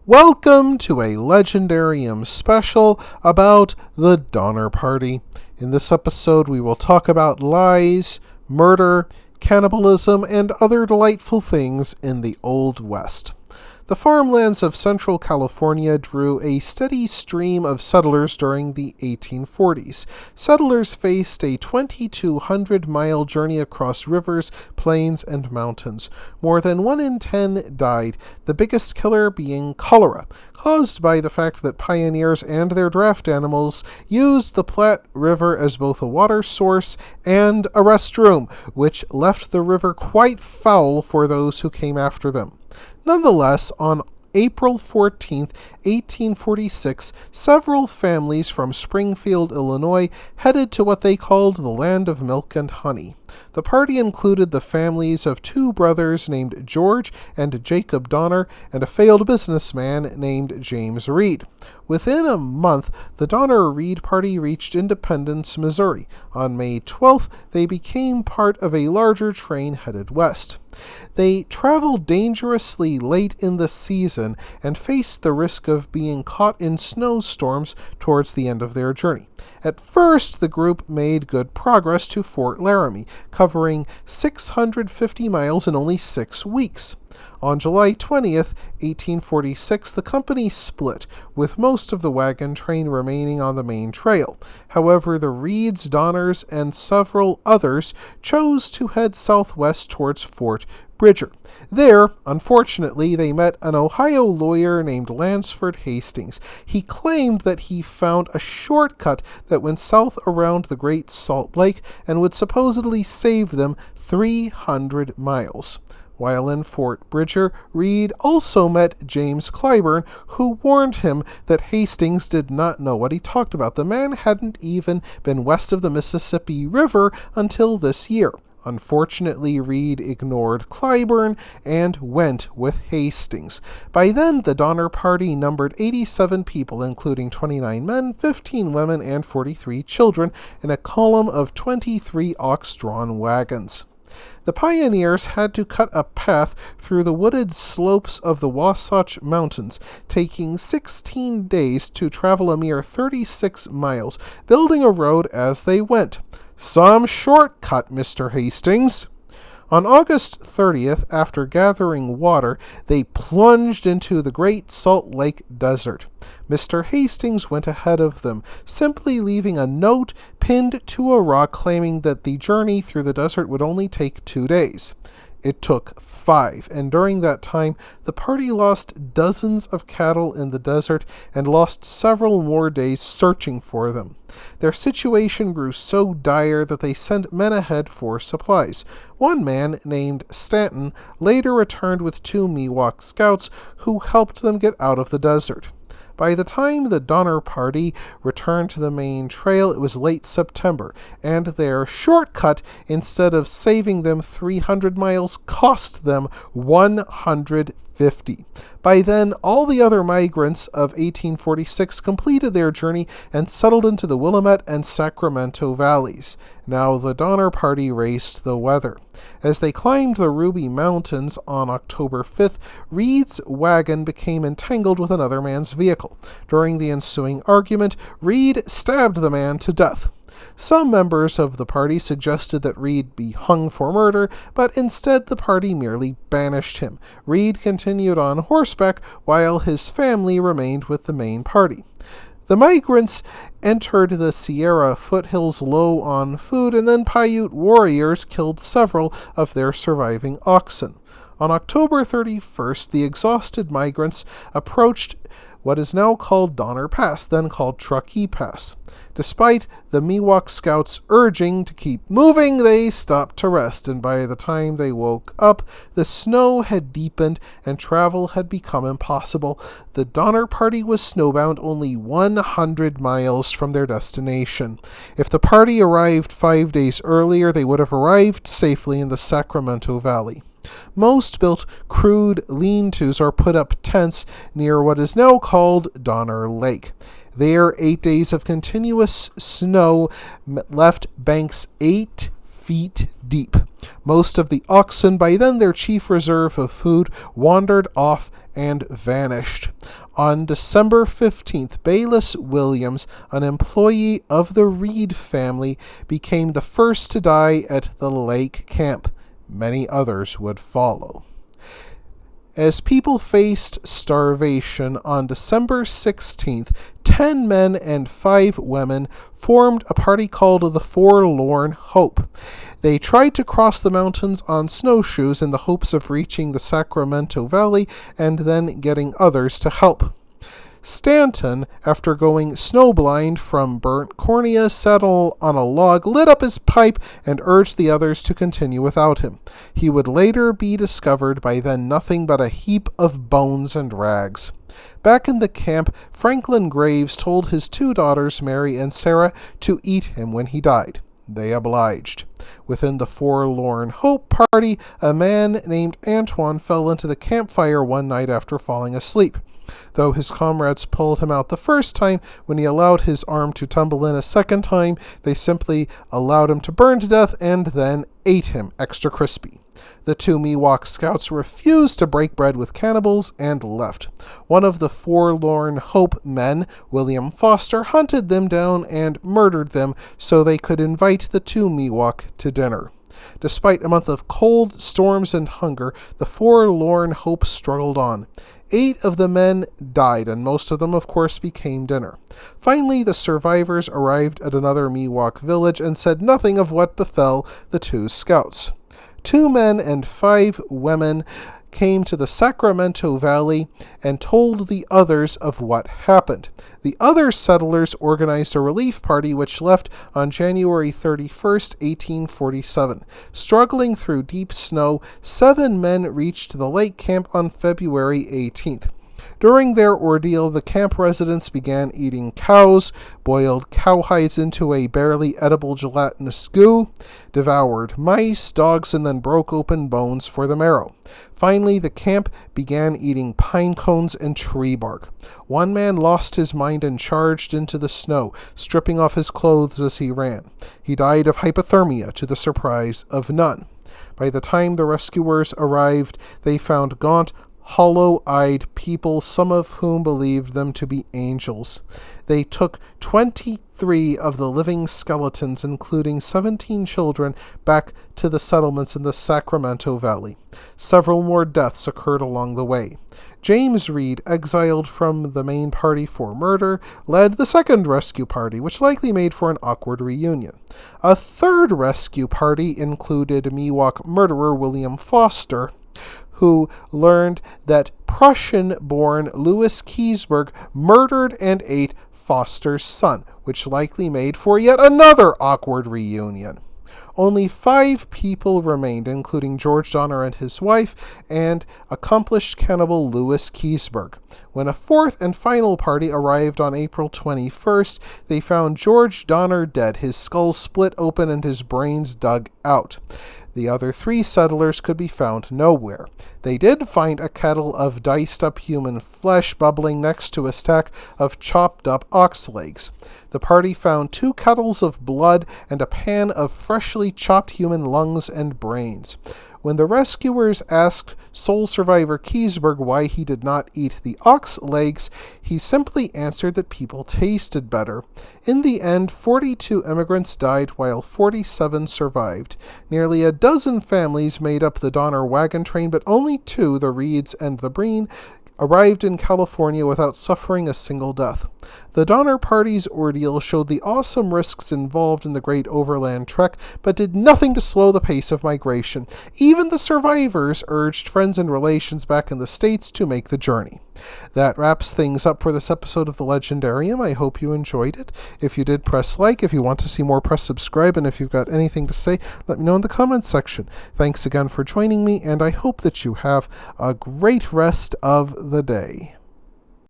Welcome to a Legendarium special about the Donner Party. In this episode, we will talk about lies, murder, cannibalism, and other delightful things in the Old West. The farmlands of central California drew a steady stream of settlers during the 1840s. Settlers faced a 2,200-mile journey across rivers, plains, and mountains. More than 1 in 10 died, the biggest killer being cholera, caused by the fact that pioneers and their draft animals used the Platte River as both a water source and a restroom, which left the river quite foul for those who came after them. Nonetheless, on April 14, 1846, several families from Springfield, Illinois, headed to what they called the Land of Milk and Honey. The party included the families of 2 brothers named George and Jacob Donner and a failed businessman named James Reed. Within a month, the Donner-Reed party reached Independence, Missouri. On May 12th, they became part of a larger train headed west. They traveled dangerously late in the season and faced the risk of being caught in snowstorms towards the end of their journey. At first, the group made good progress to Fort Laramie, covering 650 miles in only 6 weeks. On July 20th, 1846, the company split, with most of the wagon train remaining on the main trail. However, the Reeds, Donners, and several others chose to head southwest towards Fort Bridger. There, unfortunately, they met an Ohio lawyer named Lansford Hastings. He claimed that he found a shortcut that went south around the Great Salt Lake and would supposedly save them 300 miles. While in Fort Bridger, Reed also met James Clyburn, who warned him that Hastings did not know what he talked about. The man hadn't even been west of the Mississippi River until this year. Unfortunately, Reed ignored Clyburn and went with Hastings. By then, the Donner Party numbered 87 people, including 29 men, 15 women, and 43 children, in a column of 23 ox-drawn wagons. The pioneers had to cut a path through the wooded slopes of the Wasatch Mountains, taking 16 days to travel a mere 36 miles, building a road as they went. Some shortcut, Mr. Hastings. On August 30th, after gathering water, they plunged into the Great Salt Lake Desert. Mr. Hastings went ahead of them, simply leaving a note pinned to a rock claiming that the journey through the desert would only take 2 days. It took 5, and during that time, the party lost dozens of cattle in the desert and lost several more days searching for them. Their situation grew so dire that they sent men ahead for supplies. One man, named Stanton, later returned with 2 Miwok scouts who helped them get out of the desert. By the time the Donner Party returned to the main trail, it was late September, and their shortcut, instead of saving them 300 miles, cost them 150. By then, all the other migrants of 1846 completed their journey and settled into the Willamette and Sacramento valleys. Now the Donner Party raced the weather. As they climbed the Ruby Mountains on October 5th, Reed's wagon became entangled with another man's vehicle. During the ensuing argument, Reed stabbed the man to death. Some members of the party suggested that Reed be hung for murder, but instead the party merely banished him. Reed continued on horseback while his family remained with the main party. The migrants entered the Sierra foothills low on food, and then Paiute warriors killed several of their surviving oxen. On October 31st, the exhausted migrants approached what is now called Donner Pass, then called Truckee Pass. Despite the Miwok scouts urging to keep moving, they stopped to rest, and by the time they woke up, the snow had deepened and travel had become impossible. The Donner Party was snowbound only 100 miles from their destination. If the party arrived 5 days earlier, they would have arrived safely in the Sacramento Valley. Most built crude lean-tos or put up tents near what is now called Donner Lake. There, 8 days of continuous snow left banks 8 feet deep. Most of the oxen, by then their chief reserve of food, wandered off and vanished. On December 15th, Bayless Williams, an employee of the Reed family, became the first to die at the lake camp. Many others would follow. As people faced starvation on December 16th, 10 men and 5 women formed a party called the Forlorn Hope. They tried to cross the mountains on snowshoes in the hopes of reaching the Sacramento Valley and then getting others to help. Stanton, after going snowblind from burnt cornea, sat on a log, lit up his pipe, and urged the others to continue without him. He would later be discovered by then nothing but a heap of bones and rags. Back in the camp, Franklin Graves told his 2 daughters, Mary and Sarah, to eat him when he died. They obliged. Within the Forlorn Hope party, a man named Antoine fell into the campfire one night after falling asleep. Though his comrades pulled him out the first time, when he allowed his arm to tumble in a second time, they simply allowed him to burn to death and then ate him extra crispy. The 2 Miwok scouts refused to break bread with cannibals and left. One of the Forlorn Hope men, William Foster, hunted them down and murdered them so they could invite the 2 Miwok to dinner. Despite a month of cold, storms, and hunger, the Forlorn Hope struggled on. 8 of the men died, and most of them, of course, became dinner. Finally, the survivors arrived at another Miwok village and said nothing of what befell the 2 scouts. 2 men and 5 women came to the Sacramento Valley and told the others of what happened. The other settlers organized a relief party which left on January 31st, 1847. Struggling through deep snow, 7 men reached the lake camp on February 18th. During their ordeal, the camp residents began eating cows, boiled cowhides into a barely edible gelatinous goo, devoured mice, dogs, and then broke open bones for the marrow. Finally, the camp began eating pine cones and tree bark. One man lost his mind and charged into the snow, stripping off his clothes as he ran. He died of hypothermia, to the surprise of none. By the time the rescuers arrived, they found gaunt, hollow-eyed people, some of whom believed them to be angels. They took 23 of the living skeletons, including 17 children, back to the settlements in the Sacramento Valley. Several more deaths occurred along the way. James Reed, exiled from the main party for murder, led the second rescue party, which likely made for an awkward reunion. A third rescue party included Miwok murderer William Foster, who learned that Prussian-born Louis Keseberg murdered and ate Foster's son, which likely made for yet another awkward reunion. Only 5 people remained, including George Donner and his wife, and accomplished cannibal Louis Keseberg. When a fourth and final party arrived on April 21st, they found George Donner dead, his skull split open and his brains dug out. The other 3 settlers could be found nowhere. They did find a kettle of diced-up human flesh bubbling next to a stack of chopped-up ox legs. The party found 2 kettles of blood and a pan of freshly chopped human lungs and brains. When the rescuers asked sole survivor Keseberg why he did not eat the ox legs, he simply answered that people tasted better. In the end, 42 immigrants died while 47 survived. Nearly a dozen families made up the Donner wagon train, but only 2, the Reeds and the Breen, arrived in California without suffering a single death. The Donner Party's ordeal showed the awesome risks involved in the great overland trek, but did nothing to slow the pace of migration. Even the survivors urged friends and relations back in the States to make the journey. That wraps things up for this episode of The Legendarium. I hope you enjoyed it. If you did, press like. If you want to see more, press subscribe. And if you've got anything to say, let me know in the comments section. Thanks again for joining me, and I hope that you have a great rest of the day.